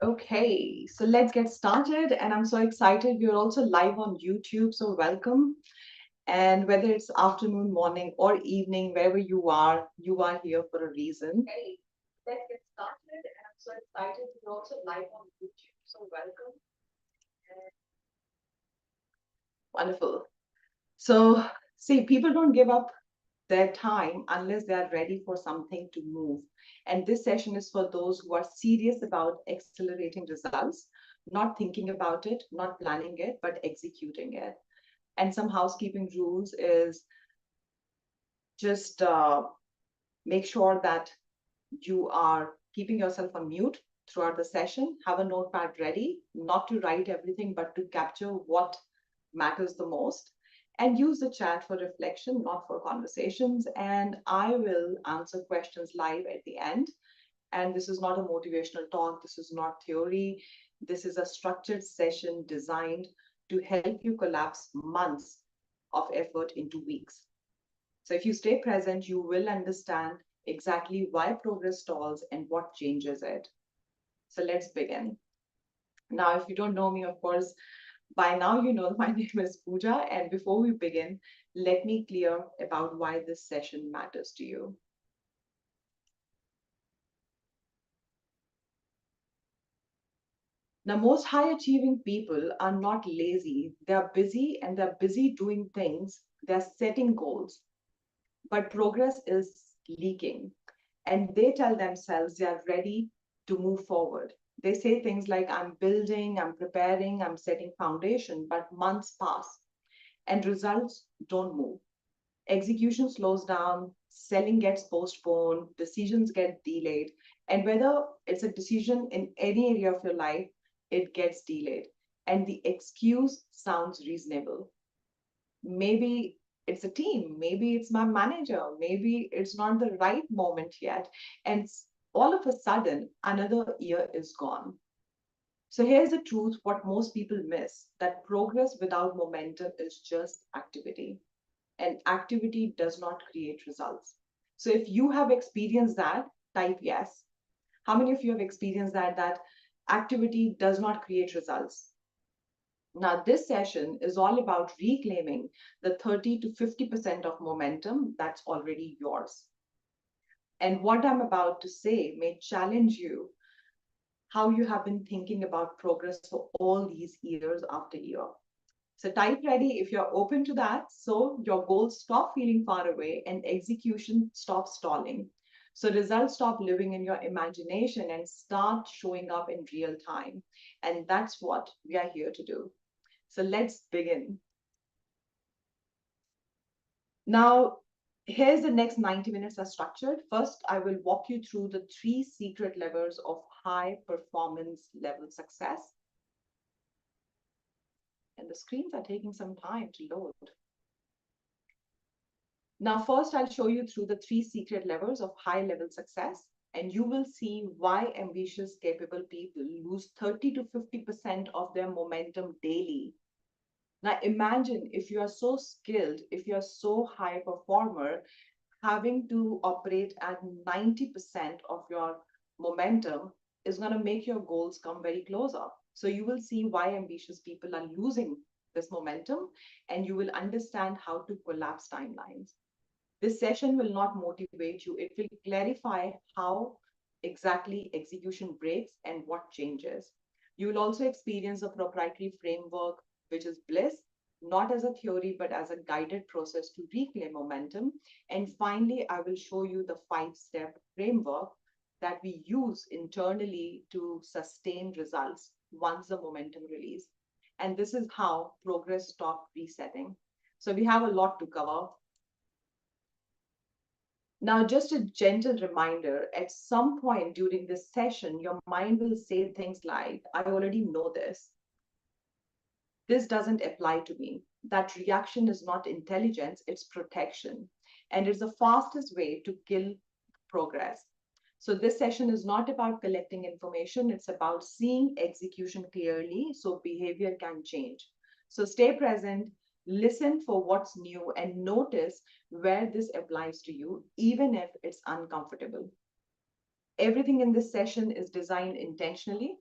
Okay, so let's get started. And I'm so excited. We're also live on YouTube, so welcome. And whether it's afternoon, morning, or evening, wherever you are here for a reason. Okay, let's get started. And I'm so excited. We're also live on YouTube, so welcome. And wonderful. So, see, people don't give up their time unless they are ready for something to move. And this session is for those who are serious about accelerating results, not thinking about it, not planning it, but executing it. And some housekeeping rules is just make sure that you are keeping yourself on mute throughout the session. Have a notepad ready, not to write everything, but to capture what matters the most. And use the chat for reflection, not for conversations. And I will answer questions live at the end. And this is not a motivational talk, this is not theory. This is a structured session designed to help you collapse months of effort into weeks. So if you stay present, you will understand exactly why progress stalls and what changes it. So let's begin. Now, if you don't know me, of course, by now you know my name is Pooja. And before we begin, let me clear about why this session matters to you. Now, most high achieving people are not lazy. They are busy and they're busy doing things. They're setting goals, but progress is leaking. And they tell themselves they are ready to move forward. They say things like, I'm building, I'm preparing, I'm setting foundation, but months pass and results don't move. Execution slows down, selling gets postponed, decisions get delayed. And whether it's a decision in any area of your life, it gets delayed. And the excuse sounds reasonable. Maybe it's a team, maybe it's my manager, maybe it's not the right moment yet. And all of a sudden, another year is gone. So here's the truth what most people miss, that progress without momentum is just activity, and activity does not create results. So if you have experienced that, type yes. How many of you have experienced that activity does not create results? Now, this session is all about reclaiming the 30 to 50% of momentum that's already yours. And what I'm about to say may challenge you how you have been thinking about progress for all these years after year. So type ready if you're open to that. So your goals stop feeling far away and execution stops stalling. So results stop living in your imagination and start showing up in real time. And that's what we are here to do. So let's begin. Now, here's the next 90 minutes are structured. First, I will walk you through the three secret levers of high performance level success. And the screens are taking some time to load. Now, first, I'll show you through the three secret levers of high level success, and you will see why ambitious, capable people lose 30 to 50% of their momentum daily. Now, imagine if you are so skilled, if you are so high performer, having to operate at 90% of your momentum is going to make your goals come very closer. So you will see why ambitious people are losing this momentum, and you will understand how to collapse timelines. This session will not motivate you, it will clarify how exactly execution breaks and what changes. You will also experience a proprietary framework, which is bliss, not as a theory, but as a guided process to reclaim momentum. And finally, I will show you the 5-step framework that we use internally to sustain results once the momentum release. And this is how progress stops resetting. So we have a lot to cover. Now, just a gentle reminder, at some point during this session, your mind will say things like, I already know this. This doesn't apply to me. That reaction is not intelligence, it's protection. And it's the fastest way to kill progress. So this session is not about collecting information, it's about seeing execution clearly so behavior can change. So stay present, listen for what's new, and notice where this applies to you, even if it's uncomfortable. Everything in this session is designed intentionally.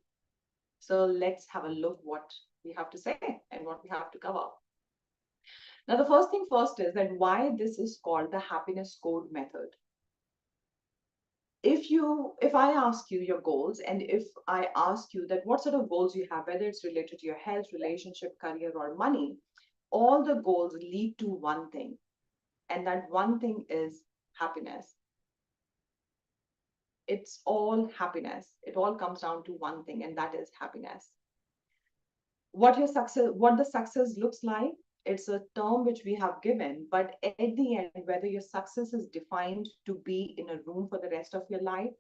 So let's have a look what we have to say and what we have to cover. Now, the first thing first is that why this is called the happiness code method. If I ask you your goals, and if I ask you that what sort of goals you have, whether it's related to your health, relationship, career, or money, all the goals lead to one thing, and that one thing is happiness. It's all happiness. It all comes down to one thing, and that is happiness. What the success looks like, it's a term which we have given, but at the end, whether your success is defined to be in a room for the rest of your life,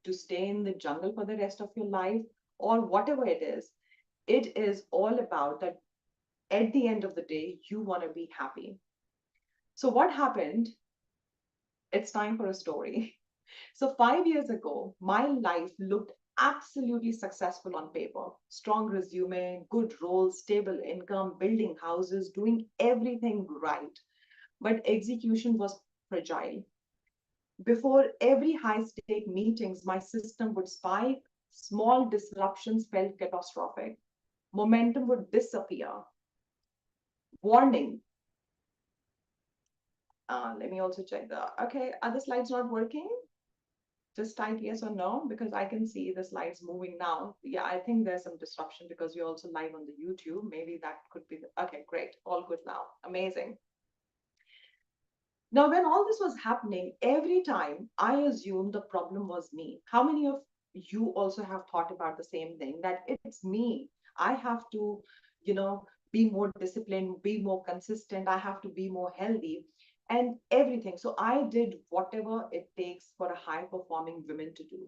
to stay in the jungle for the rest of your life, or whatever it is all about that. At the end of the day, you want to be happy. So what happened? It's time for a story. So 5 years ago, my life looked absolutely successful on paper. Strong resume, good roles, stable income, building houses, doing everything right. But execution was fragile. Before every high-stake meetings, my system would spike. Small disruptions felt catastrophic. Momentum would disappear. Warning. Let me also check okay, are the slides not working? Just type yes or no because I can see the slides moving now. Yeah, I think there's some disruption because we're also live on the YouTube. Maybe that could be okay, great. All good now. Amazing. Now, when all this was happening, every time I assumed the problem was me. How many of you also have thought about the same thing that it's me? I have to, be more disciplined, be more consistent. I have to be more healthy and everything. So I did whatever it takes for a high performing woman to do.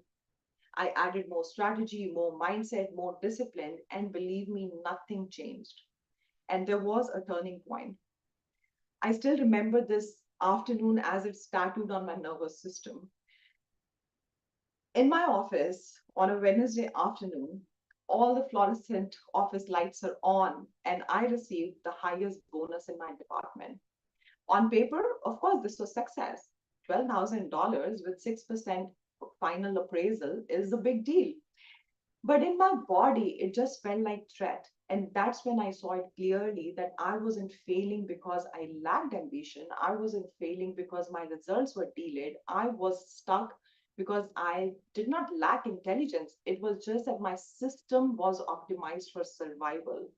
I added more strategy, more mindset, more discipline, and believe me, nothing changed. And there was a turning point. I still remember this afternoon as it's tattooed on my nervous system. In my office on a Wednesday afternoon, all the fluorescent office lights are on, and I received the highest bonus in my department. On paper, of course, this was success. $12,000 with 6% final appraisal is a big deal. But in my body, it just felt like threat. And that's when I saw it clearly that I wasn't failing because I lacked ambition. I wasn't failing because my results were delayed. I was stuck because I did not lack intelligence. It was just that my system was optimized for survival,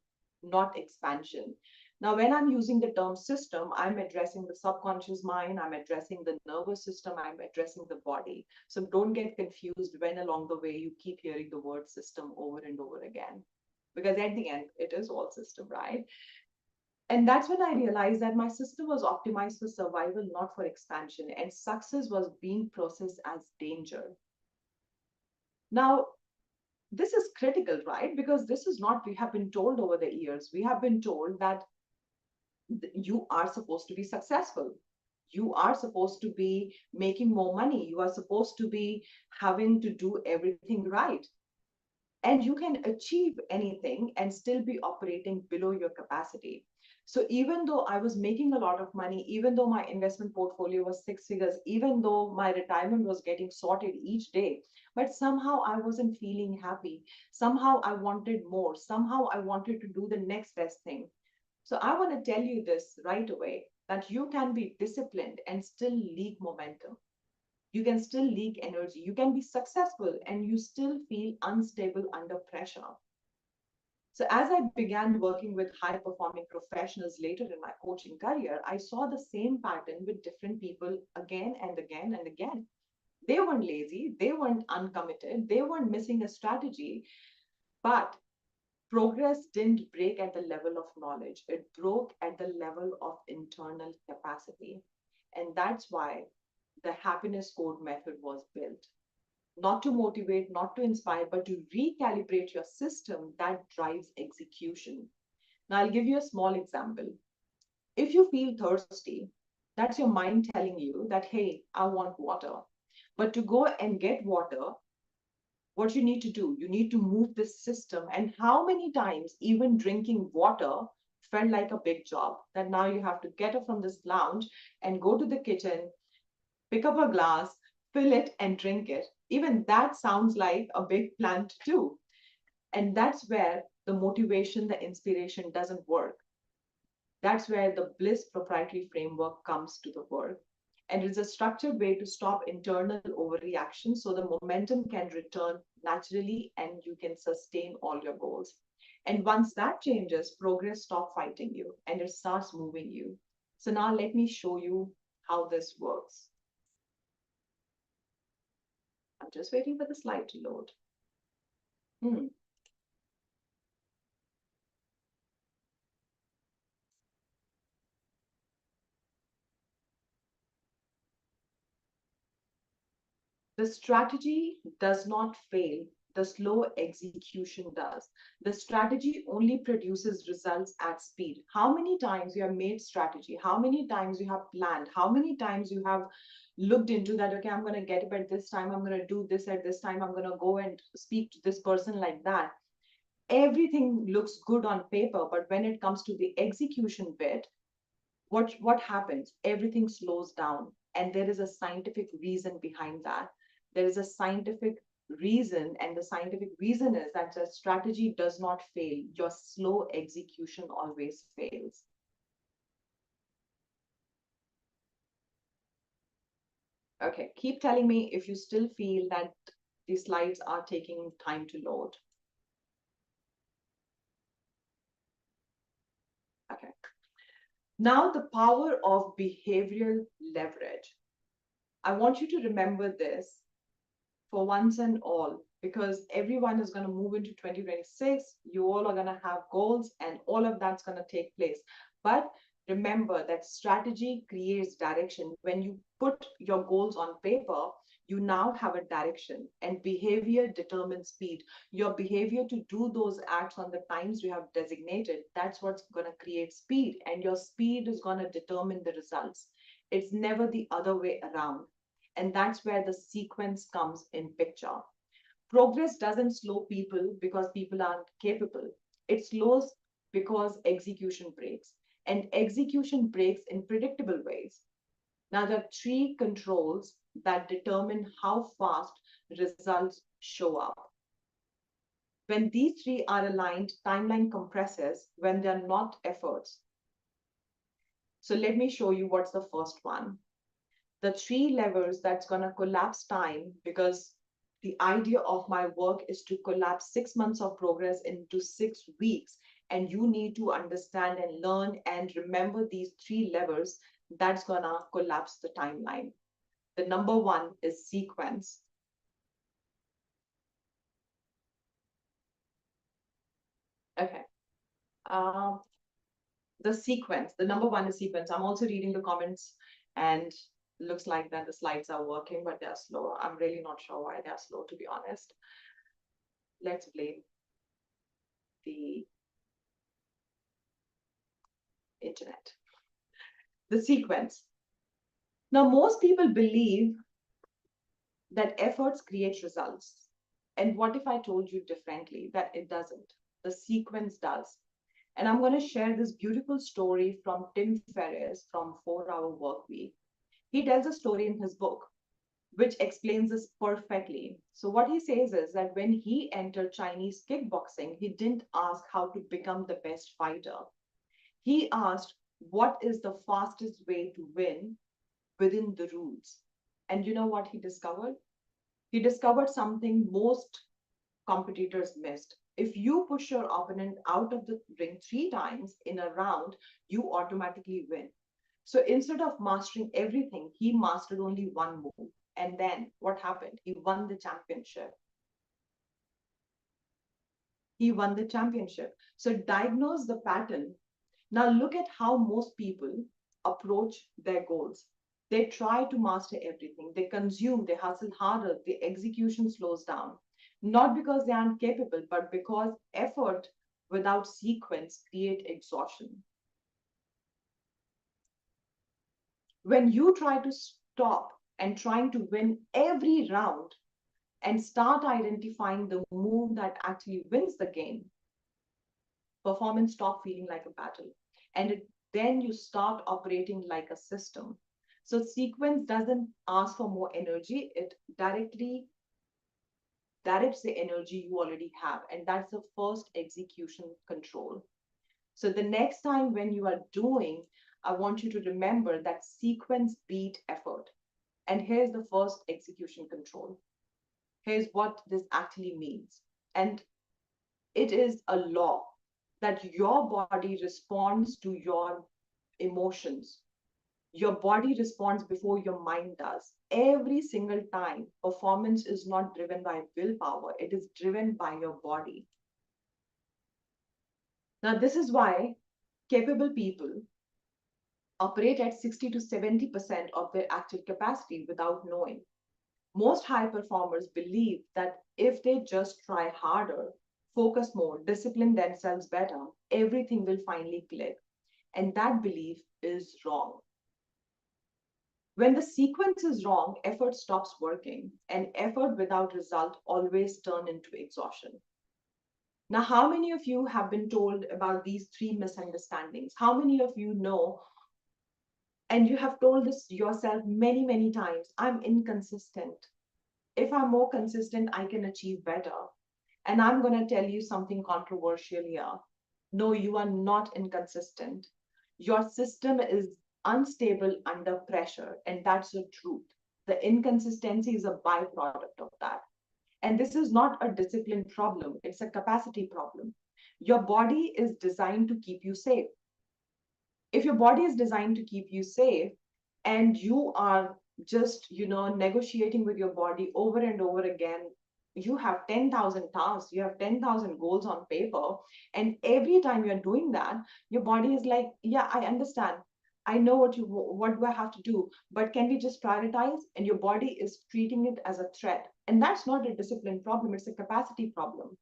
not expansion. Now, when I'm using the term system, I'm addressing the subconscious mind, I'm addressing the nervous system, I'm addressing the body. So don't get confused when along the way you keep hearing the word system over and over again. Because at the end, it is all system, right? And that's when I realized that my system was optimized for survival, not for expansion. And success was being processed as danger. Now, this is critical, right? Because this is not, we have been told over the years, we have been told that you are supposed to be successful. You are supposed to be making more money. You are supposed to be having to do everything right. And you can achieve anything and still be operating below your capacity. So even though I was making a lot of money, even though my investment portfolio was six figures, even though my retirement was getting sorted each day, but somehow I wasn't feeling happy. Somehow I wanted more. Somehow I wanted to do the next best thing. So I want to tell you this right away that you can be disciplined and still leak momentum. You can still leak energy. You can be successful and you still feel unstable under pressure. So as I began working with high performing professionals later in my coaching career, I saw the same pattern with different people again and again and again. They weren't lazy, they weren't uncommitted, they weren't missing a strategy, but progress didn't break at the level of knowledge, it broke at the level of internal capacity. And that's why the happiness code method was built. Not to motivate, not to inspire, but to recalibrate your system that drives execution. Now, I'll give you a small example. If you feel thirsty, that's your mind telling you that, hey, I want water. But to go and get water, what you need to do, you need to move this system. And how many times even drinking water felt like a big job that now you have to get up from this lounge and go to the kitchen, pick up a glass, fill it and drink it. Even that sounds like a big plan to do. And that's where the motivation, the inspiration doesn't work. That's where the Bliss proprietary framework comes to the work. And it's a structured way to stop internal overreaction so the momentum can return naturally and you can sustain all your goals. And once that changes, progress stops fighting you and it starts moving you. So now let me show you how this works. I'm just waiting for the slide to load. Hmm. The strategy does not fail. The slow execution does. The strategy only produces results at speed. How many times you have made strategy? How many times you have planned? How many times you have looked into that? Okay, I'm going to get up at this time. I'm going to do this at this time. I'm going to go and speak to this person like that. Everything looks good on paper, but when it comes to the execution bit, what happens? Everything slows down, and there is a scientific reason behind that. There is a scientific reason, and the scientific reason is that the strategy does not fail. Your slow execution always fails. Okay, keep telling me if you still feel that the slides are taking time to load. Okay, now the power of behavioral leverage. I want you to remember this for once and all, because everyone is going to move into 2026. You all are going to have goals, and all of that's going to take place. But remember that strategy creates direction. When you put your goals on paper, you now have a direction, and behavior determines speed. Your behavior to do those acts on the times you have designated, that's what's going to create speed, and your speed is going to determine the results. It's never the other way around. And that's where the sequence comes in picture. Progress doesn't slow people because people aren't capable. It slows because execution breaks. And execution breaks in predictable ways. Now, there are three controls that determine how fast results show up. When these three are aligned, timeline compresses when they're not efforts. So let me show you what's the first one. The three levers that's going to collapse time, because the idea of my work is to collapse 6 months of progress into 6 weeks. And you need to understand and learn and remember these three levers that's going to collapse the timeline. The number one is sequence. Okay. Um, the sequence, the number one is sequence. I'm also reading the comments, and looks like that the slides are working, but they're slow. I'm really not sure why they're slow, to be honest. Let's blame the internet. The sequence. Now, most people believe that efforts create results. And what if I told you differently, that it doesn't? The sequence does. And I'm going to share this beautiful story from Tim Ferriss from 4 Hour Work Week. He tells a story in his book which explains this perfectly. So, what he says is that when he entered Chinese kickboxing, he didn't ask how to become the best fighter. He asked, what is the fastest way to win within the rules? And you know what he discovered? He discovered something most competitors missed. If you push your opponent out of the ring 3 times in a round, you automatically win. So instead of mastering everything, he mastered only one move. And then what happened? He won the championship. He won the championship. So diagnose the pattern. Now look at how most people approach their goals. They try to master everything. They consume, they hustle harder, the execution slows down. Not because they aren't capable, but because effort without sequence create exhaustion. When you try to stop and trying to win every round and start identifying the move that actually wins the game, performance stop feeling like a battle, and then you start operating like a system. So sequence doesn't ask for more energy, it directly directs the energy you already have. And that's the first execution control. So the next time when you are doing, I want you to remember that sequence beat effort. And here's the first execution control. Here's what this actually means. And it is a law that your body responds to your emotions. Your body responds before your mind does. Every single time, performance is not driven by willpower, it is driven by your body. Now, this is why capable people operate at 60 to 70% of their actual capacity without knowing. Most high performers believe that if they just try harder, focus more, discipline themselves better, everything will finally click. And that belief is wrong. When the sequence is wrong, effort stops working, and effort without result always turn into exhaustion. Now, how many of you have been told about these three misunderstandings? How many of you know, and you have told this yourself many, many times, I'm inconsistent. If I'm more consistent, I can achieve better. And I'm going to tell you something controversial here. No, you are not inconsistent. Your system is unstable under pressure, and that's the truth. The inconsistency is a byproduct of that. And this is not a discipline problem, it's a capacity problem. Your body is designed to keep you safe. If your body is designed to keep you safe and you are just, negotiating with your body over and over again, you have 10,000 tasks, you have 10,000 goals on paper, and every time you're doing that, your body is like, yeah, I understand, I know what do I have to do, but can we just prioritize? And your body is treating it as a threat, and that's not a discipline problem, it's a capacity problem.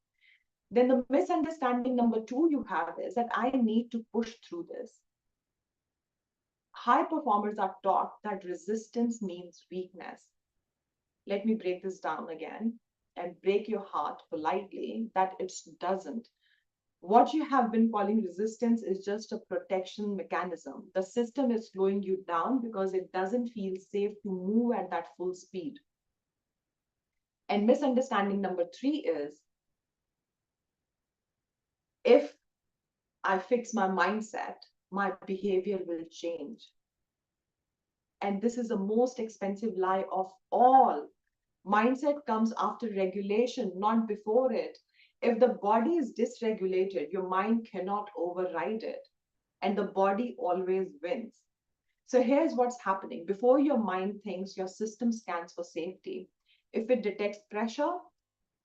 Then the misunderstanding number two you have is that I need to push through this. High performers are taught that resistance means weakness. Let me break this down again and break your heart politely that it doesn't. What you have been calling resistance is just a protection mechanism. The system is slowing you down because it doesn't feel safe to move at that full speed. And misunderstanding number three is if I fix my mindset, my behavior will change. And this is the most expensive lie of all. Mindset comes after regulation, not before it. If the body is dysregulated, your mind cannot override it, and the body always wins. So here's what's happening. Before your mind thinks, your system scans for safety. If it detects pressure,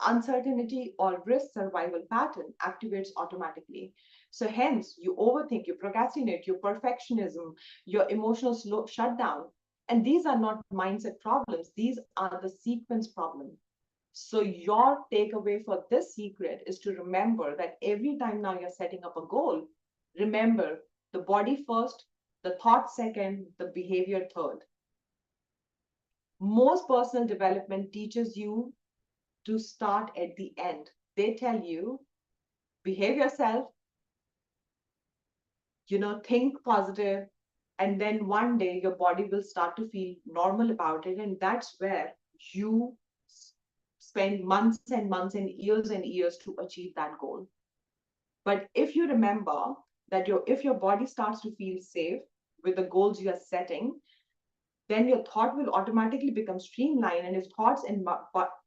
uncertainty, or risk, survival pattern activates automatically. So hence, you overthink, you procrastinate, your perfectionism, your emotional shutdown. And these are not mindset problems. These are the sequence problems. So your takeaway for this secret is to remember that every time now you're setting up a goal, remember the body first, the thought second, the behavior third. Most personal development teaches you to start at the end. They tell you, behave yourself, think positive, and then one day your body will start to feel normal about it. And that's where you spend months and months and years to achieve that goal. But if you remember that if your body starts to feel safe with the goals you are setting, then your thought will automatically become streamlined. And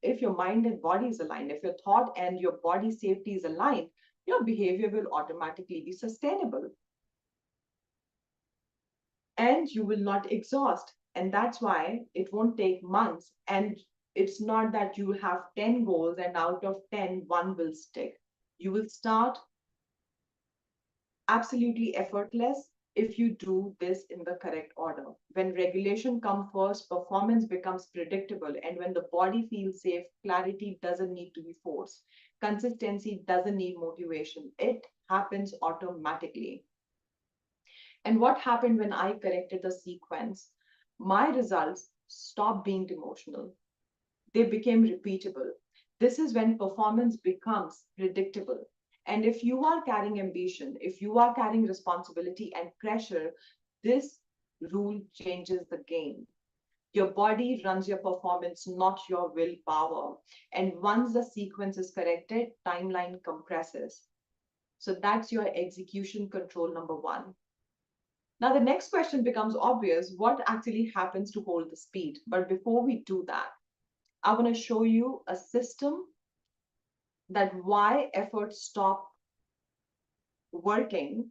if your mind and body is aligned, if your thought and your body safety is aligned, your behavior will automatically be sustainable and you will not exhaust. And that's why it won't take months. And it's not that you will have 10 goals and out of 10 one will stick. You will start absolutely effortless if you do this in the correct order. When regulation comes first, performance becomes predictable. And when the body feels safe, clarity doesn't need to be forced. Consistency doesn't need motivation. It happens automatically. And what happened when I corrected the sequence? My results stopped being emotional. They became repeatable. This is when performance becomes predictable. And if you are carrying ambition, if you are carrying responsibility and pressure, this rule changes the game. Your body runs your performance, not your willpower. And once the sequence is corrected, timeline compresses. So that's your execution control number one. Now, the next question becomes obvious: what actually happens to hold the speed? But before we do that, I want to show you a system that why efforts stop working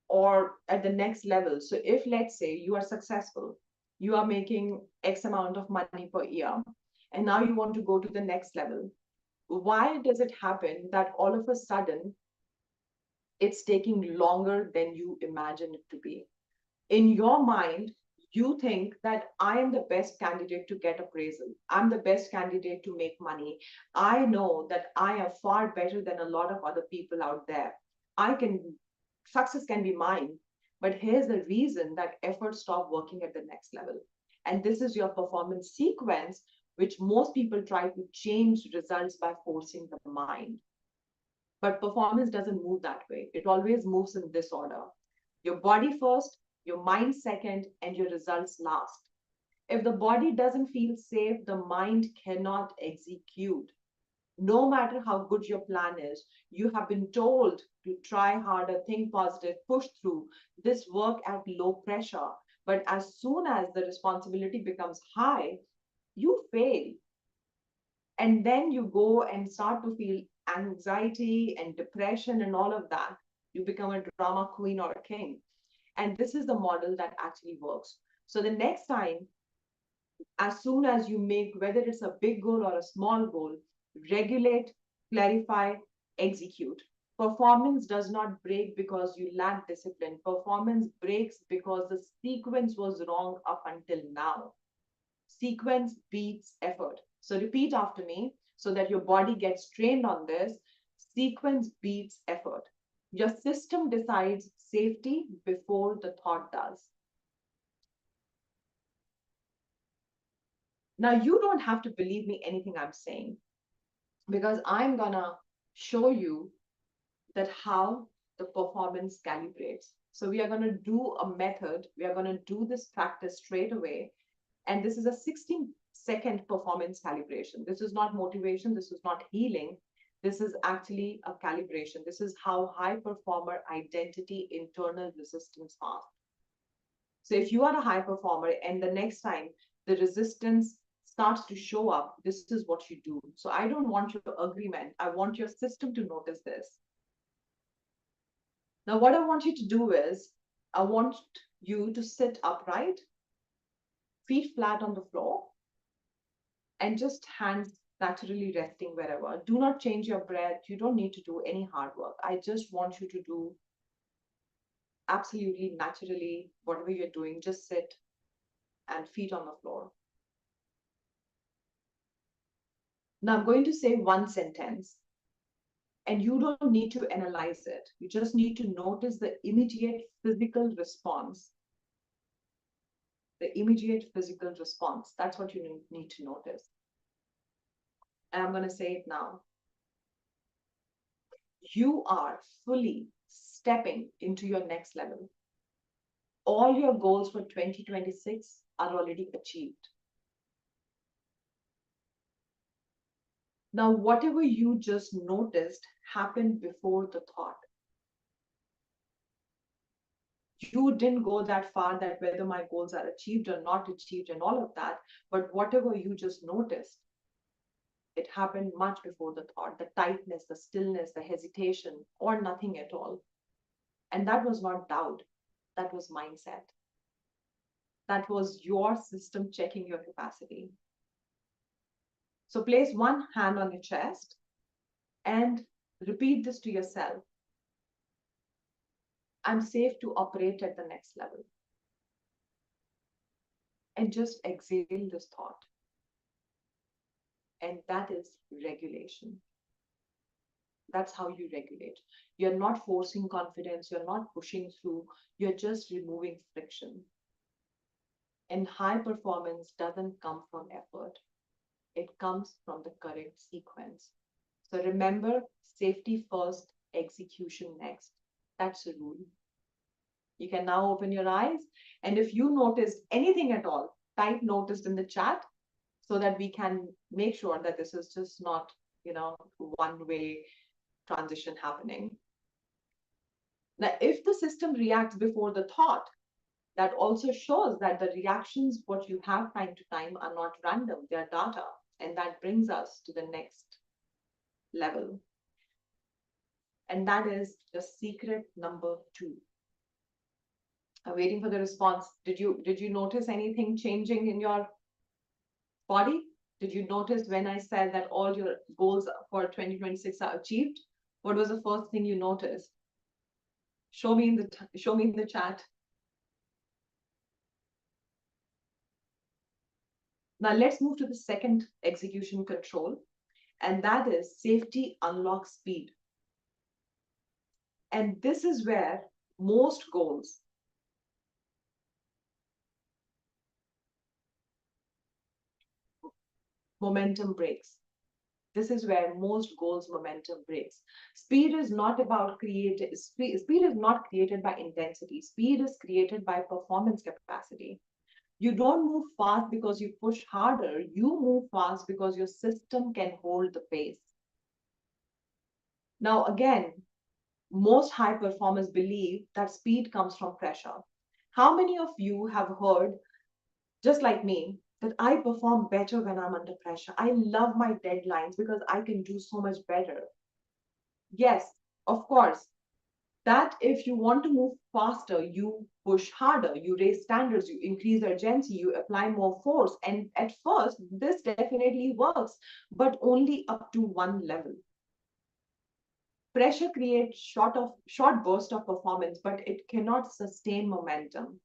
or at the next level. So if let's say you are successful, you are making X amount of money per year, and now you want to go to the next level. Why does it happen that all of a sudden it's taking longer than you imagine it to be? In your mind, you think that I am the best candidate to get appraisal. I'm the best candidate to make money. I know that I am far better than a lot of other people out there. I can, success can be mine. But here's the reason that efforts stop working at the next level. And this is your performance sequence, which most people try to change results by forcing the mind. But performance doesn't move that way. It always moves in this order: your body first, your mind second, and your results last. If the body doesn't feel safe, the mind cannot execute. No matter how good your plan is, you have been told to try harder, think positive, push through, this work at low pressure. But as soon as the responsibility becomes high, you fail. And then you go and start to feel anxiety and depression and all of that. You become a drama queen or a king. And this is the model that actually works. So the next time, as soon as you make, whether it's a big goal or a small goal, regulate, clarify, execute. Performance does not break because you lack discipline. Performance breaks because the sequence was wrong up until now. Sequence beats effort. So repeat after me so that your body gets trained on this. Sequence beats effort. Your system decides safety before the thought does. Now, you don't have to believe me anything I'm saying, because I'm gonna show you that how the performance calibrates. So we are gonna do a method. We are gonna do this practice straight away. And this is a 16-second performance calibration. This is not motivation. This is not healing. This is actually a calibration. This is how high performer identity internal resistance are. So if you are a high performer and the next time the resistance starts to show up, this is what you do. So I don't want your agreement. I want your system to notice this. Now, what I want you to do is, I want you to sit upright, feet flat on the floor, and just hands naturally resting wherever. Do not change your breath. You don't need to do any hard work. I just want you to do absolutely naturally whatever you're doing. Just sit and feet on the floor. Now I'm going to say one sentence, and you don't need to analyze it. You just need to notice the immediate physical response. The immediate physical response. That's what you need to notice. And I'm going to say it now. You are fully stepping into your next level. All your goals for 2026 are already achieved. Now, whatever you just noticed happened before the thought. You didn't go that far that whether my goals are achieved or not achieved and all of that, but whatever you just noticed, it happened much before the thought, the tightness, the stillness, the hesitation, or nothing at all. And that was not doubt, that was mindset. That was your system checking your capacity. So place one hand on your chest and repeat this to yourself. I'm safe to operate at the next level. And just exhale this thought. And that is regulation. That's how you regulate. You're not forcing confidence, you're not pushing through, you're just removing friction. And high performance doesn't come from effort, it comes from the correct sequence. So remember, safety first, execution next. That's the rule. You can now open your eyes. And if you notice anything at all, type noticed in the chat so that we can make sure that this is just not, one way transition happening. Now, if the system reacts before the thought, that also shows that the reactions, what you have time to time, are not random, they are data. And that brings us to the next level. And that is the secret number 2. I'm waiting for the response. Did you notice anything changing in your body? Did you notice when I said that all your goals for 2026 are achieved? What was the first thing you noticed? Show me in the chat. Now let's move to the second execution control, and that is safety unlocks speed. And this is where most goals momentum breaks. This is where most goals momentum breaks. Speed is not about speed is not created by intensity. Speed is created by performance capacity. You don't move fast because you push harder. You move fast because your system can hold the pace. Now, again, most high performers believe that speed comes from pressure. How many of you have heard, just like me, that I perform better when I'm under pressure? I love my deadlines because I can do so much better. Yes, of course, that if you want to move faster, you push harder, you raise standards, you increase urgency, you apply more force. And at first, this definitely works, but only up to one level. Pressure creates short burst of performance, but it cannot sustain momentum.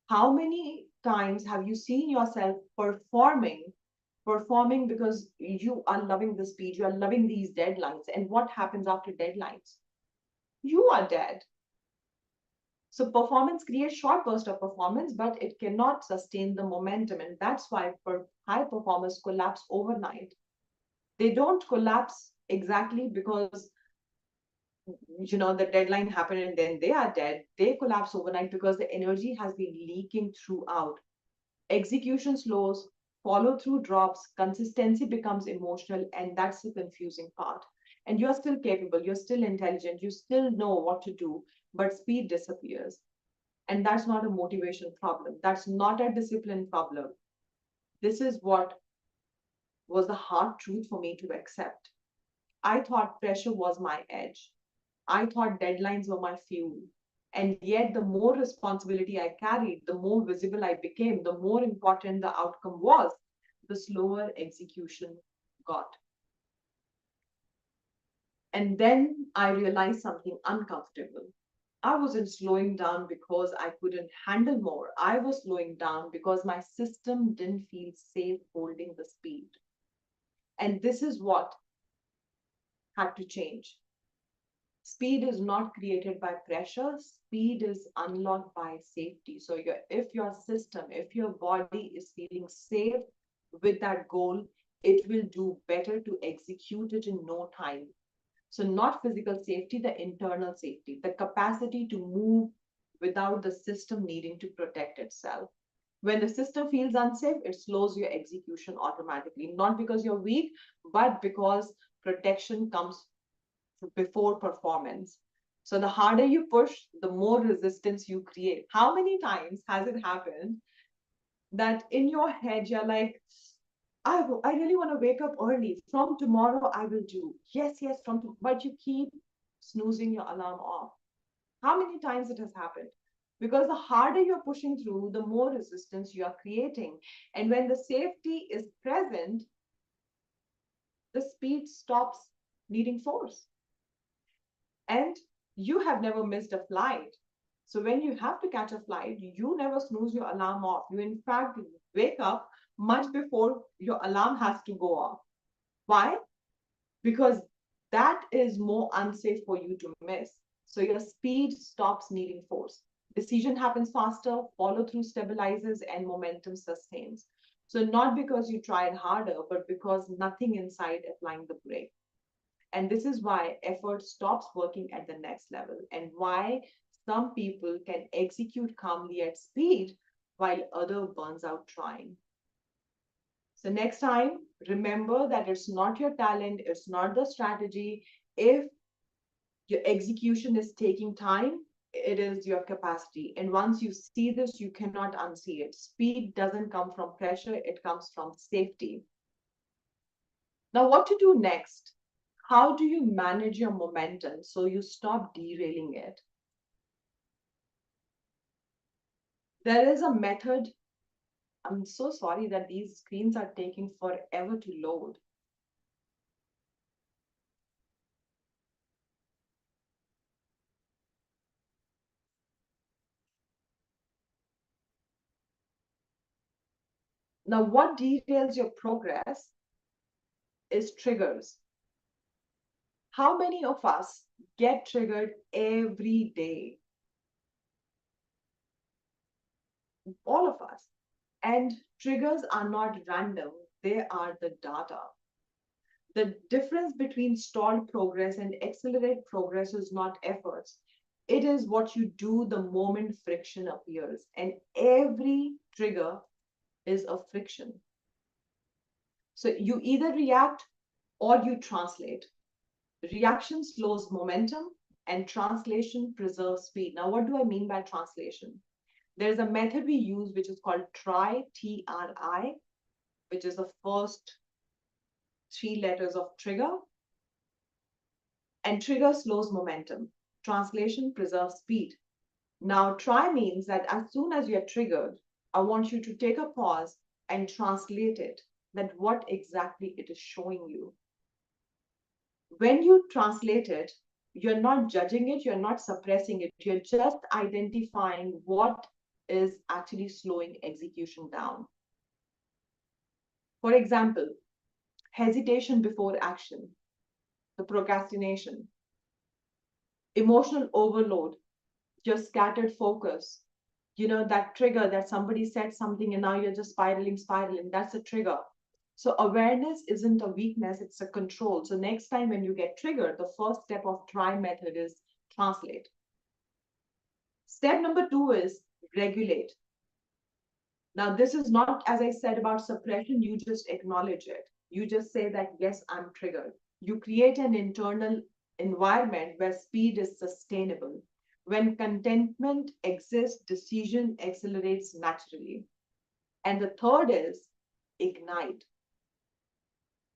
How many times have you seen yourself performing because you are loving the speed, you are loving these deadlines, and what happens after deadlines? You are dead. So performance creates short burst of performance, but it cannot sustain the momentum. And that's why high performers collapse overnight. They don't collapse exactly because the deadline happened and then they are dead. They collapse overnight because the energy has been leaking throughout. Execution slows, follow through drops, consistency becomes emotional, and that's the confusing part. And you're still capable, you're still intelligent, you still know what to do, but speed disappears. And that's not a motivation problem. That's not a discipline problem. This is what was the hard truth for me to accept. I thought pressure was my edge. I thought deadlines were my fuel. And yet, the more responsibility I carried, the more visible I became, the more important the outcome was, the slower execution got. And then I realized something uncomfortable. I wasn't slowing down because I couldn't handle more. I was slowing down because my system didn't feel safe holding the speed. And this is what had to change. Speed is not created by pressure. Speed is unlocked by safety. So if your system, if your body is feeling safe with that goal, it will do better to execute it in no time. So not physical safety, the internal safety, the capacity to move without the system needing to protect itself. When the system feels unsafe, it slows your execution automatically, not because you're weak, but because protection comes before performance. So the harder you push, the more resistance you create. How many times has it happened that in your head you're like, I really want to wake up early. From tomorrow, I will do. Yes, yes, but you keep snoozing your alarm off. How many times it has happened? Because the harder you're pushing through, the more resistance you are creating. And when the safety is present, the speed stops needing force. And you have never missed a flight. So when you have to catch a flight, you never snooze your alarm off. You, in fact, wake up much before your alarm has to go off. Why? Because that is more unsafe for you to miss. So your speed stops needing force. Decision happens faster, follow through stabilizes, and momentum sustains. So not because you tried harder, but because nothing inside applying the brake. And this is why effort stops working at the next level, and why some people can execute calmly at speed, while other burns out trying. So next time, remember that it's not your talent, it's not the strategy. If your execution is taking time, it is your capacity. And once you see this, you cannot unsee it. Speed doesn't come from pressure, it comes from safety. Now, what to do next? How do you manage your momentum so you stop derailing it? There is a method. I'm so sorry that these screens are taking forever to load. Now, what derails your progress is triggers. How many of us get triggered every day? All of us. And triggers are not random, they are the data. The difference between stalled progress and accelerated progress is not efforts. It is what you do the moment friction appears. And every trigger is a friction. So you either react or you translate. Reaction slows momentum and translation preserves speed. Now, what do I mean by translation? There's a method we use which is called TRI, T-R-I, which is the first three letters of trigger. And trigger slows momentum. Translation preserves speed. Now, try means that as soon as you're triggered, I want you to take a pause and translate it, that what exactly it is showing you. When you translate it, you're not judging it, you're not suppressing it, you're just identifying what is actually slowing execution down. For example, hesitation before action, the procrastination, emotional overload, your scattered focus, that trigger that somebody said something and now you're just spiraling. That's a trigger. So awareness isn't a weakness, it's a control. So next time when you get triggered, the first step of try method is translate. Step number 2 is regulate. Now, this is not, as I said about suppression, you just acknowledge it. You just say that, yes, I'm triggered. You create an internal environment where speed is sustainable. When contentment exists, decision accelerates naturally. And the third is ignite.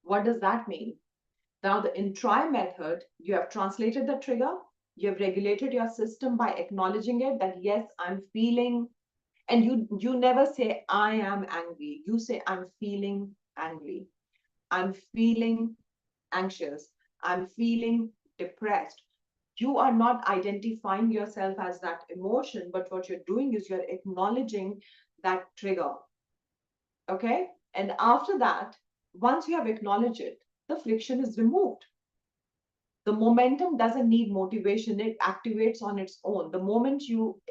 What does that mean? Now, the in try method, you have translated the trigger, you have regulated your system by acknowledging it that, yes, I'm feeling, and you never say I am angry, you say I'm feeling angry, I'm feeling anxious, I'm feeling depressed. You are not identifying yourself as that emotion, but what you're doing is you're acknowledging that trigger. Okay, and after that, once you have acknowledged it, the friction is removed. The momentum doesn't need motivation, it activates on its own. The moment you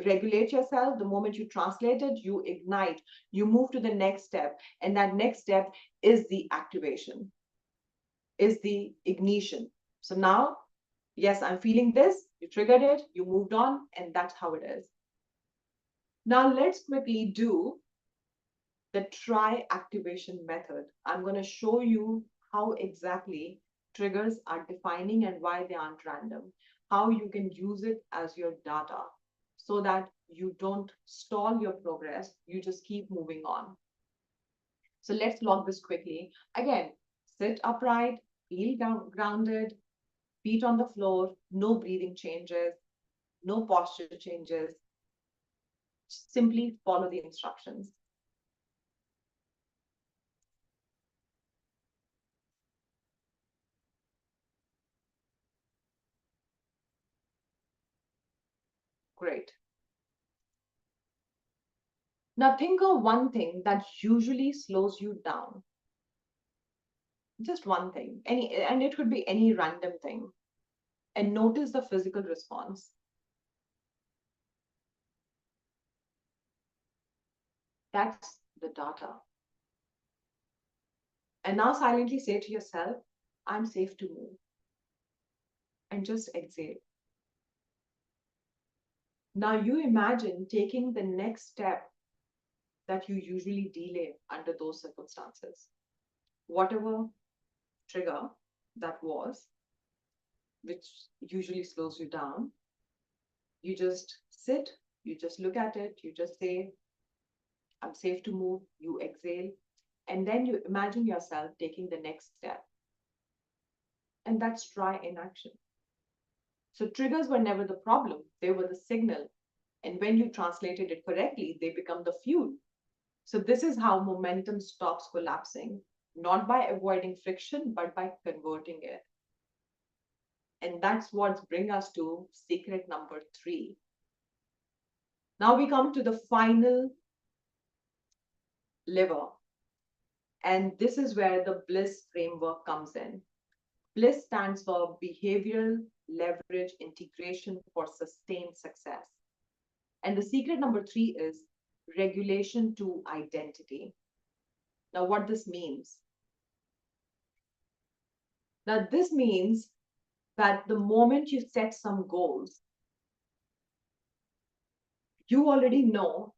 regulate yourself, the moment you translate it, you ignite, you move to the next step. And that next step is the activation, is the ignition. So now, yes, I'm feeling this, you triggered it, you moved on, and that's how it is. Now let's quickly do the try activation method. I'm going to show you how exactly triggers are defining and why they aren't random, how you can use it as your data so that you don't stall your progress, you just keep moving on. So let's log this quickly. Again, sit upright, feel grounded, feet on the floor, no breathing changes, no posture changes. Simply follow the instructions. Great. Now think of one thing that usually slows you down. Just one thing. And it could be any random thing. And notice the physical response. That's the data. And now silently say to yourself, I'm safe to move. And just exhale. Now you imagine taking the next step that you usually delay under those circumstances. Whatever trigger that was, which usually slows you down, you just sit, you just look at it, you just say, I'm safe to move, you exhale, and then you imagine yourself taking the next step. And that's try inaction. So triggers were never the problem, they were the signal. And when you translated it correctly, they become the fuel. So this is how momentum stops collapsing, not by avoiding friction, but by converting it. And that's what brings us to secret number 3. Now we come to the final lever, and this is where the BLISS framework comes in. BLISS stands for Behavioral Leverage Integration for Sustained Success. And the secret number 3 is regulation to identity. Now, what this means? Now, this means that the moment you set some goals, you already know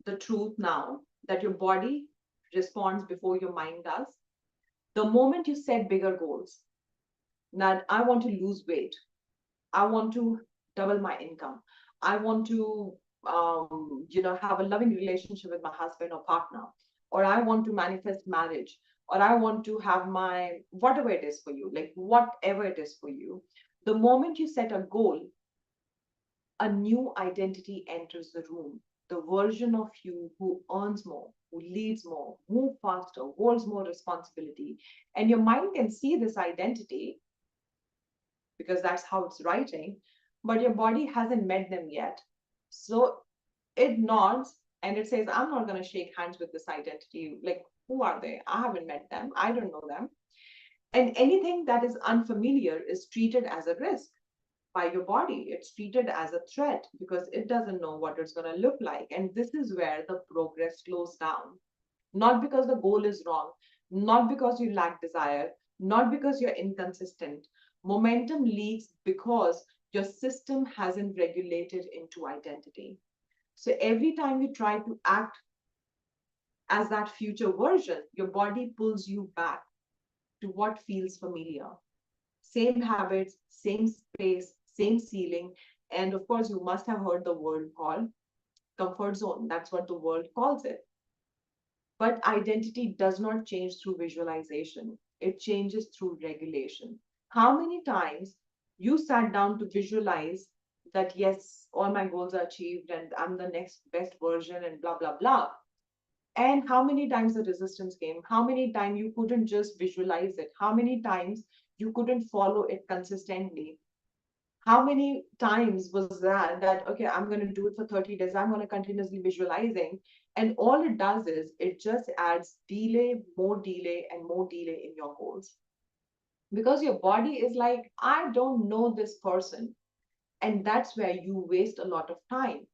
the truth now that your body responds before your mind does. The moment you set bigger goals, that I want to lose weight, I want to double my income, I want to, have a loving relationship with my husband or partner, or I want to manifest marriage, or I want to have my whatever it is for you, like whatever it is for you. The moment you set a goal, a new identity enters the room. The version of you who earns more, who leads more, move faster, holds more responsibility. And your mind can see this identity because that's how it's writing, but your body hasn't met them yet. So it nods and it says, I'm not going to shake hands with this identity. Like, who are they? I haven't met them. I don't know them. And anything that is unfamiliar is treated as a risk by your body. It's treated as a threat because it doesn't know what it's going to look like. And this is where the progress slows down. Not because the goal is wrong, not because you lack desire, not because you're inconsistent. Momentum leaks because your system hasn't regulated into identity. So every time you try to act as that future version, your body pulls you back to what feels familiar. Same habits, same space, same ceiling. And of course, you must have heard the word called comfort zone. That's what the world calls it. But identity does not change through visualization, it changes through regulation. How many times you sat down to visualize that, yes, all my goals are achieved and I'm the next best version and blah, blah, blah. And how many times the resistance came? How many times you couldn't just visualize it? How many times you couldn't follow it consistently? How many times was that okay, I'm going to do it for 30 days, I'm going to continuously visualizing, and all it does is it just adds delay and more delay in your goals, because your body is like, I don't know this person. And that's where you waste a lot of time.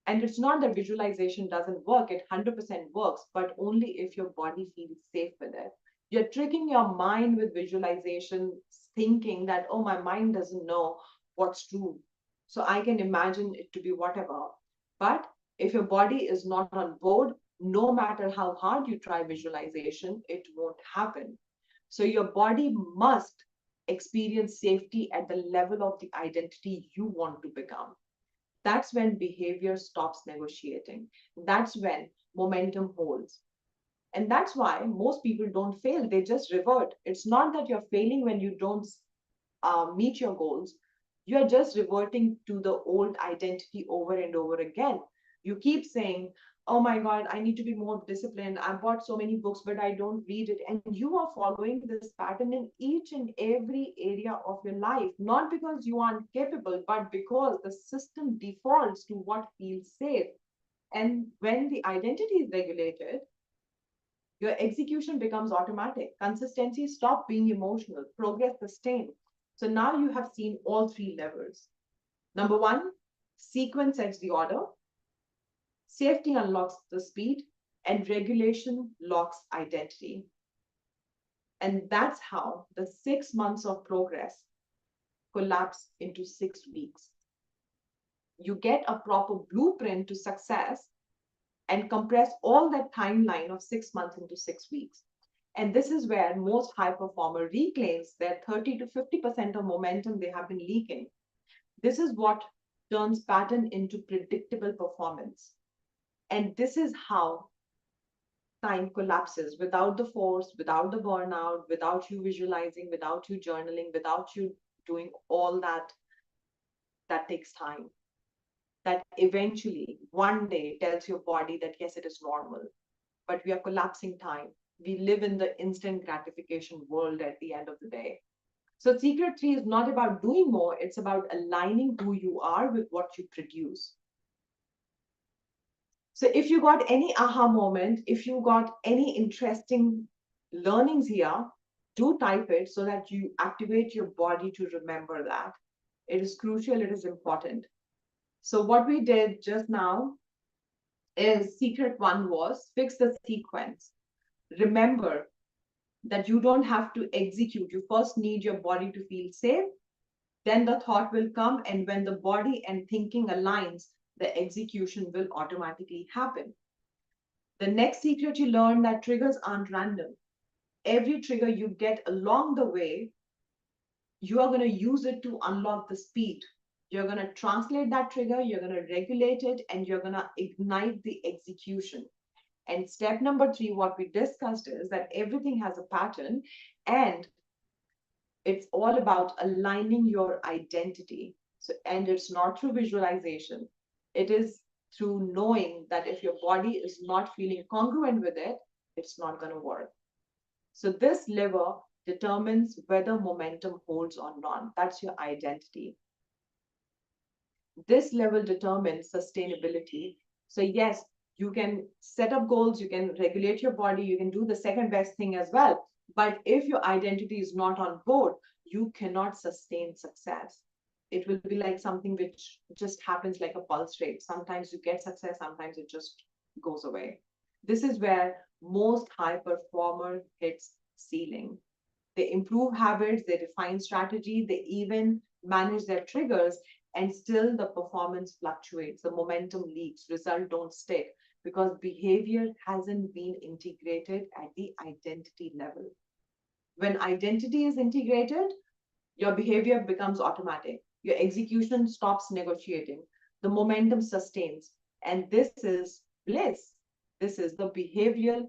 And it's not that visualization doesn't work, it 100% works, but only if your body feels safe with it. You're tricking your mind with visualization, thinking that, oh, my mind doesn't know what's true. So I can imagine it to be whatever. But if your body is not on board, no matter how hard you try visualization, it won't happen. So your body must experience safety at the level of the identity you want to become. That's when behavior stops negotiating. That's when momentum holds. And that's why most people don't fail, they just revert. It's not that you're failing when you don't meet your goals, you're just reverting to the old identity over and over again. You keep saying, oh my God, I need to be more disciplined. I bought so many books, but I don't read it. And you are following this pattern in each and every area of your life, not because you aren't capable, but because the system defaults to what feels safe. And when the identity is regulated, your execution becomes automatic. Consistency stop being emotional, progress sustained. So now you have seen all 3 levels. Number 1, sequence sets the order, safety unlocks the speed, and regulation locks identity. And that's how the 6 months of progress collapse into 6 weeks. You get a proper blueprint to success and compress all that timeline of 6 months into 6 weeks. And this is where most high performer reclaims their 30 to 50% of momentum they have been leaking. This is what turns pattern into predictable performance. And this is how time collapses without the force, without the burnout, without you visualizing, without you journaling, without you doing all that takes time. That eventually one day tells your body that yes, it is normal, but we are collapsing time. We live in the instant gratification world at the end of the day. So, secret three is not about doing more, it's about aligning who you are with what you produce. So, if you got any aha moment, if you got any interesting learnings here, do type it so that you activate your body to remember that. It is crucial, it is important. So, what we did just now is secret one was fix the sequence. Remember that you don't have to execute. You first need your body to feel safe. Then the thought will come. And when the body and thinking aligns, the execution will automatically happen. The next secret you learn that triggers aren't random. Every trigger you get along the way, you are going to use it to unlock the speed. You're going to translate that trigger, you're going to regulate it, and you're going to ignite the execution. And step number three, what we discussed is that everything has a pattern and it's all about aligning your identity. So, and it's not through visualization. It is through knowing that if your body is not feeling congruent with it, it's not going to work. So this lever determines whether momentum holds or not. That's your identity. This level determines sustainability. So yes, you can set up goals, you can regulate your body, you can do the second best thing as well. But if your identity is not on board, you cannot sustain success. It will be like something which just happens like a pulse rate. Sometimes you get success, sometimes it just goes away. This is where most high performer hits ceiling. They improve habits, they refine strategy, they even manage their triggers, and still the performance fluctuates, the momentum leaks, results don't stick because behavior hasn't been integrated at the identity level. When identity is integrated, your behavior becomes automatic. Your execution stops negotiating. The momentum sustains. And this is bliss. This is the behavioral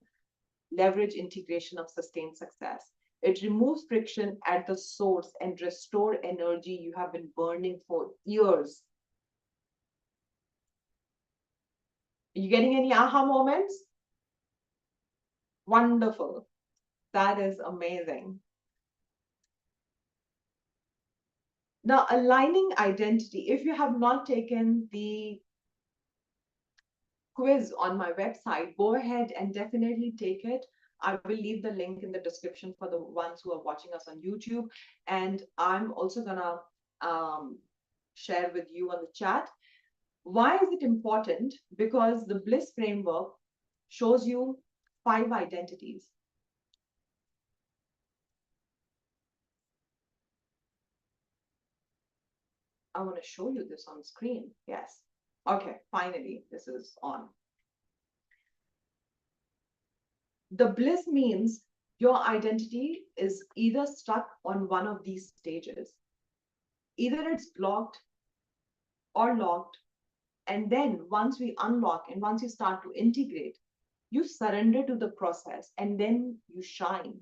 leverage integration of sustained success. It removes friction at the source and restore energy you have been burning for years. Are you getting any aha moments? Wonderful. That is amazing. Now, aligning identity. If you have not taken the quiz on my website, go ahead and definitely take it. I will leave the link in the description for the ones who are watching us on YouTube. And I'm also going to share with you on the chat. Why is it important? Because the Bliss framework shows you 5 identities. I want to show you this on screen. Yes. Okay, finally, this is on. The bliss means your identity is either stuck on one of these stages. Either it's blocked or locked. And then once we unlock and once you start to integrate, you surrender to the process and then you shine.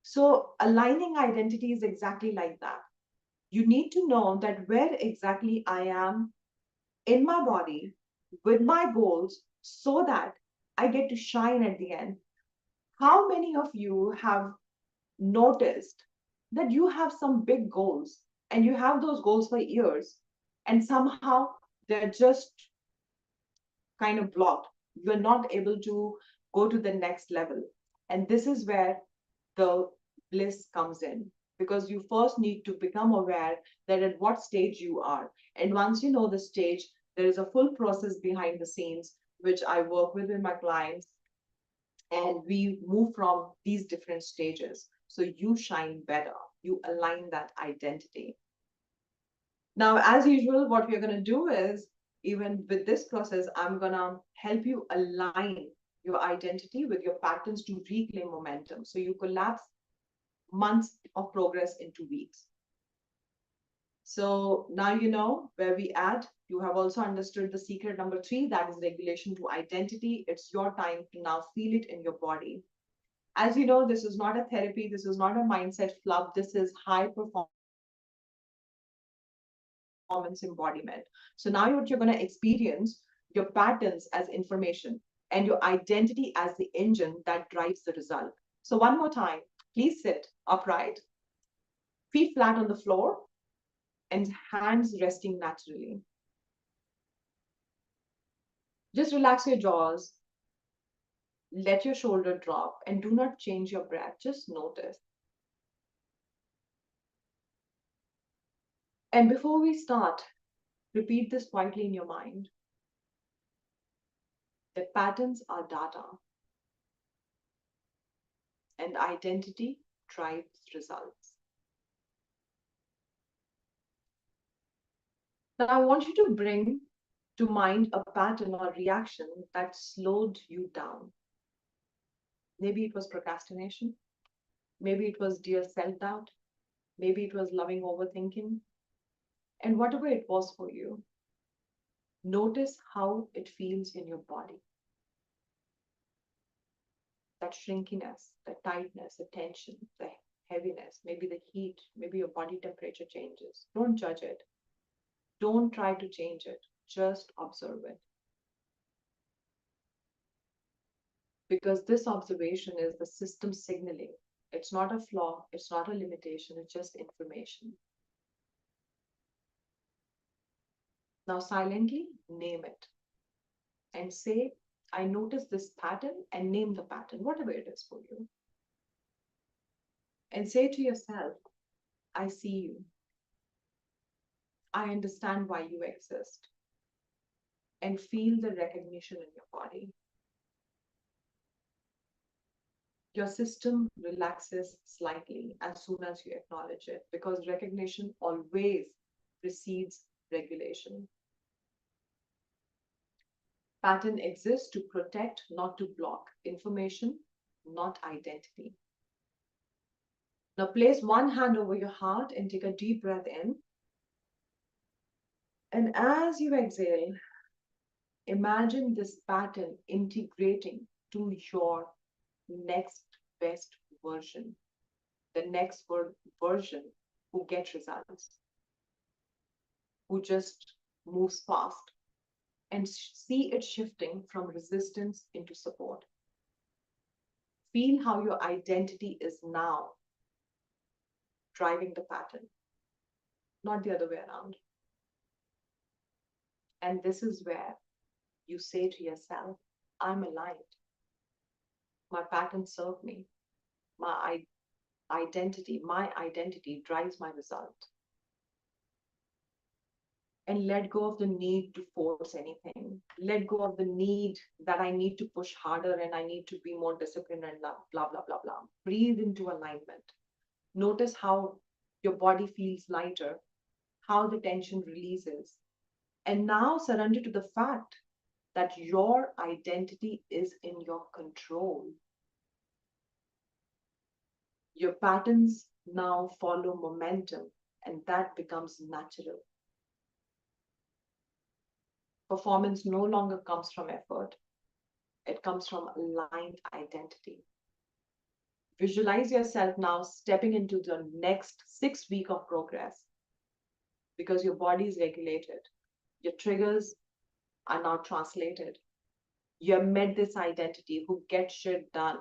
So aligning identity is exactly like that. You need to know that where exactly I am in my body with my goals so that I get to shine at the end. How many of you have noticed that you have some big goals and you have those goals for years and somehow they're just kind of blocked? You're not able to go to the next level. And this is where the bliss comes in because you first need to become aware that at what stage you are. And once you know the stage, there is a full process behind the scenes, which I work with my clients. And we move from these different stages. So you shine better, you align that identity. Now, as usual, what we're going to do is, even with this process, I'm going to help you align your identity with your patterns to reclaim momentum. So you collapse months of progress into weeks. So now you know where we add. You have also understood the secret number three, that is regulation to identity. It's your time to now feel it in your body. As you know, this is not a therapy, this is not a mindset flub, this is high performance embodiment. So now what you're going to experience your patterns as information and your identity as the engine that drives the result. So one more time, please sit upright, feet flat on the floor, and hands resting naturally. Just relax your jaws, let your shoulder drop, and do not change your breath. Just notice. And before we start, repeat this quietly in your mind, that patterns are data and identity drives results. Now, I want you to bring to mind a pattern or reaction that slowed you down. Maybe it was procrastination. Maybe it was dear self doubt. Maybe it was loving overthinking. And whatever it was for you, notice how it feels in your body. That shrinkiness, the tightness, the tension, the heaviness, maybe the heat, maybe your body temperature changes. Don't judge it. Don't try to change it. Just observe it. Because this observation is the system signaling. It's not a flaw, it's not a limitation, it's just information. Now, silently name it and say, I notice this pattern, and name the pattern, whatever it is for you. And say to yourself, I see you. I understand why you exist. And feel the recognition in your body. Your system relaxes slightly as soon as you acknowledge it, because recognition always precedes regulation. Pattern exists to protect, not to block. Information, not identity. Now place one hand over your heart and take a deep breath in. And as you exhale, imagine this pattern integrating to your next best version, the next version who gets results, who just moves fast, and see it shifting from resistance into support. Feel how your identity is now driving the pattern, not the other way around. And this is where you say to yourself, I'm aligned. My pattern served me. My identity drives my result. And let go of the need to force anything. Let go of the need that I need to push harder and I need to be more disciplined and blah, blah, blah, blah, blah. Breathe into alignment. Notice how your body feels lighter, how the tension releases. And now surrender to the fact that your identity is in your control. Your patterns now follow momentum, and that becomes natural. Performance no longer comes from effort, it comes from aligned identity. Visualize yourself now stepping into the next 6 weeks of progress, because your body is regulated. Your triggers are now translated. You have met this identity who gets shit done,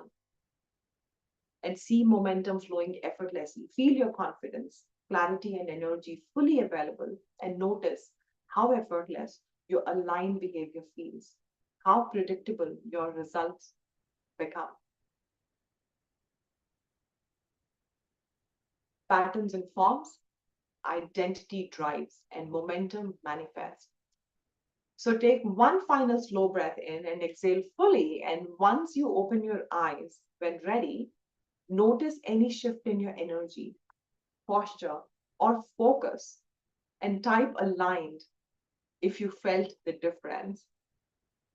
and see momentum flowing effortlessly. Feel your confidence, clarity, and energy fully available, and notice how effortless your aligned behavior feels, how predictable your results become. Patterns and forms, identity drives, and momentum manifests. So take one final slow breath in and exhale fully. And once you open your eyes, when ready, notice any shift in your energy, posture, or focus. and type aligned if you felt the difference.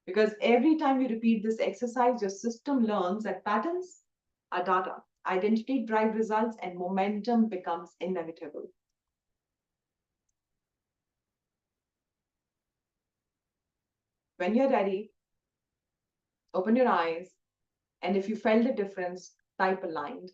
Because every time you repeat this exercise, your system learns that patterns are data, identity drive results, and momentum becomes inevitable. When you're ready, open your eyes, and if you felt the difference, type aligned.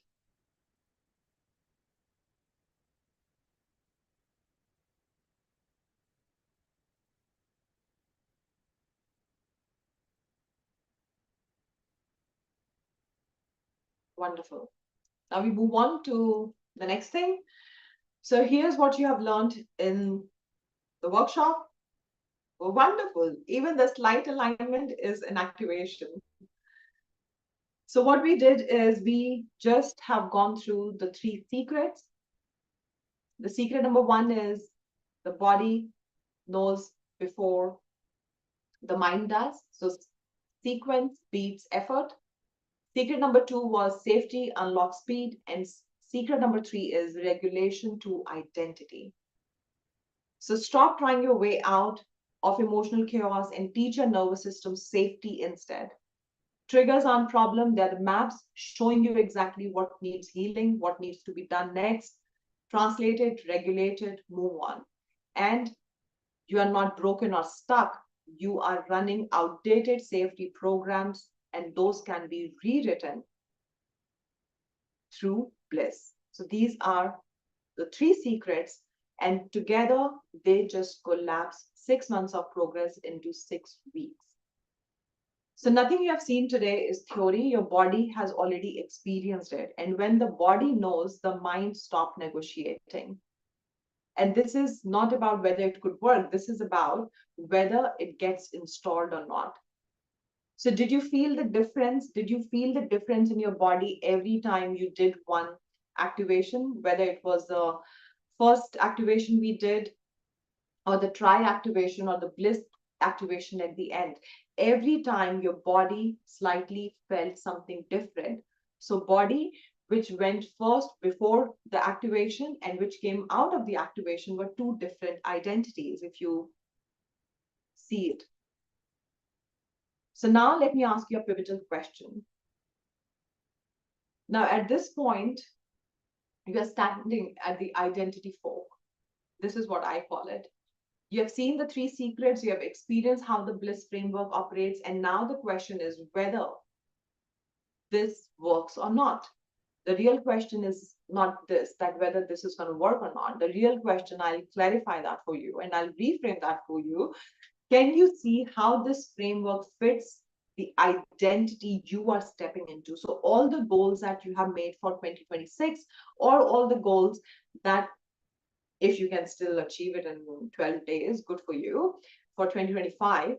Wonderful. Now we move on to the next thing. So here's what you have learned in the workshop. Wonderful. Even the slight alignment is an activation. So what we did is we just have gone through the three secrets. The secret number one is the body knows before the mind does. So sequence beats effort. Secret number two was safety unlocks speed. And secret number three is regulation to identity. So stop trying your way out of emotional chaos and teach your nervous system safety instead. Triggers aren't problem, they're the maps showing you exactly what needs healing, what needs to be done next. Translate it, regulate it, move on. And you are not broken or stuck. You are running outdated safety programs, and those can be rewritten through bliss. So these are the three secrets, and together they just collapse 6 months of progress into 6 weeks. So nothing you have seen today is theory. Your body has already experienced it. And when the body knows, the mind stops negotiating. And this is not about whether it could work. This is about whether it gets installed or not. So did you feel the difference? Did you feel the difference in your body every time you did one activation, whether it was the first activation we did, or the try activation, or the bliss activation at the end? Every time your body slightly felt something different. So body, which went first before the activation and which came out of the activation, were two different identities, if you see it. So now let me ask you a pivotal question. Now at this point, you are standing at the identity fork. This is what I call it. You have seen the three secrets, you have experienced how the bliss framework operates, and now the question is whether this works or not. The real question is not this, that whether this is going to work or not. The real question, I'll clarify that for you and I'll reframe that for you. Can you see how this framework fits the identity you are stepping into? So all the goals that you have made for 2026, or all the goals that, if you can still achieve it in 12 days, good for you, for 2025,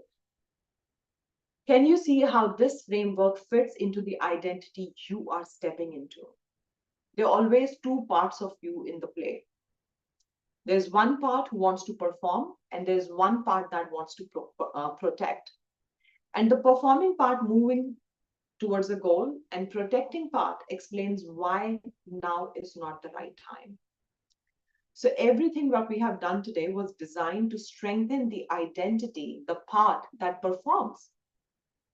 can you see how this framework fits into the identity you are stepping into? There are always two parts of you in the play. There's one part who wants to perform, and there's one part that wants to protect. And the performing part moving towards a goal, and protecting part explains why now is not the right time. So everything what we have done today was designed to strengthen the identity, the part that performs.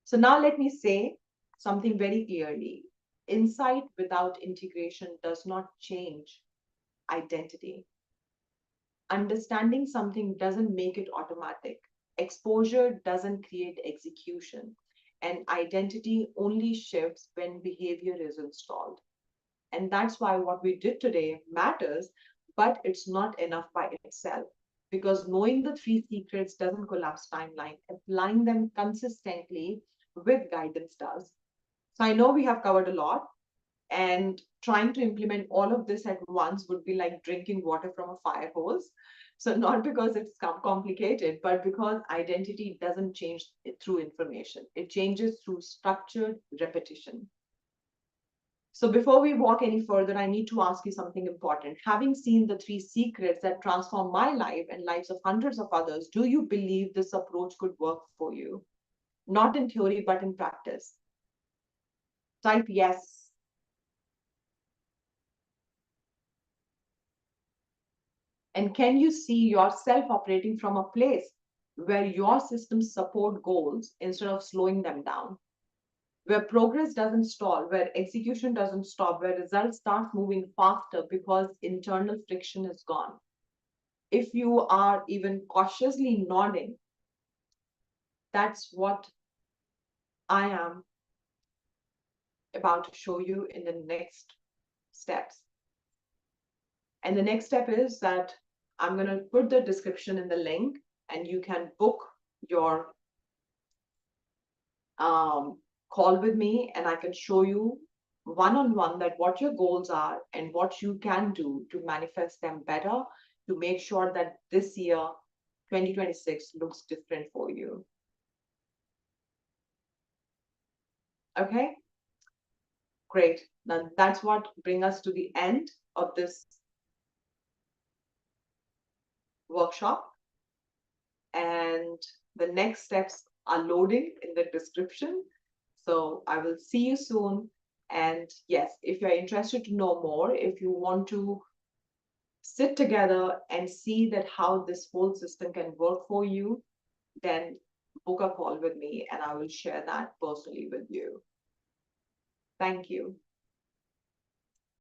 So now let me say something very clearly. Insight without integration does not change identity. Understanding something doesn't make it automatic. Exposure doesn't create execution. And identity only shifts when behavior is installed. And that's why what we did today matters, but it's not enough by itself. Because knowing the three secrets doesn't collapse timeline. Applying them consistently with guidance does. So I know we have covered a lot, and trying to implement all of this at once would be like drinking water from a fire hose. So not because it's complicated, but because identity doesn't change through information. It changes through structured repetition. So before we walk any further, I need to ask you something important. Having seen the three secrets that transform my life and lives of hundreds of others, do you believe this approach could work for you? Not in theory, but in practice. Type yes. And can you see yourself operating from a place where your systems support goals instead of slowing them down? Where progress doesn't stall, where execution doesn't stop, where results start moving faster because internal friction is gone. If you are even cautiously nodding, that's what I am about to show you in the next steps. And the next step is that I'm going to put the description in the link and you can book your call with me and I can show you one on one that what your goals are and what you can do to manifest them better to make sure that this year 2026 looks different for you. Okay, great. Now that's what brings us to the end of this workshop. And the next steps are loading in the description. So I will see you soon. And yes, if you're interested to know more, if you want to sit together and see that how this whole system can work for you, then book a call with me and I will share that personally with you. Thank you.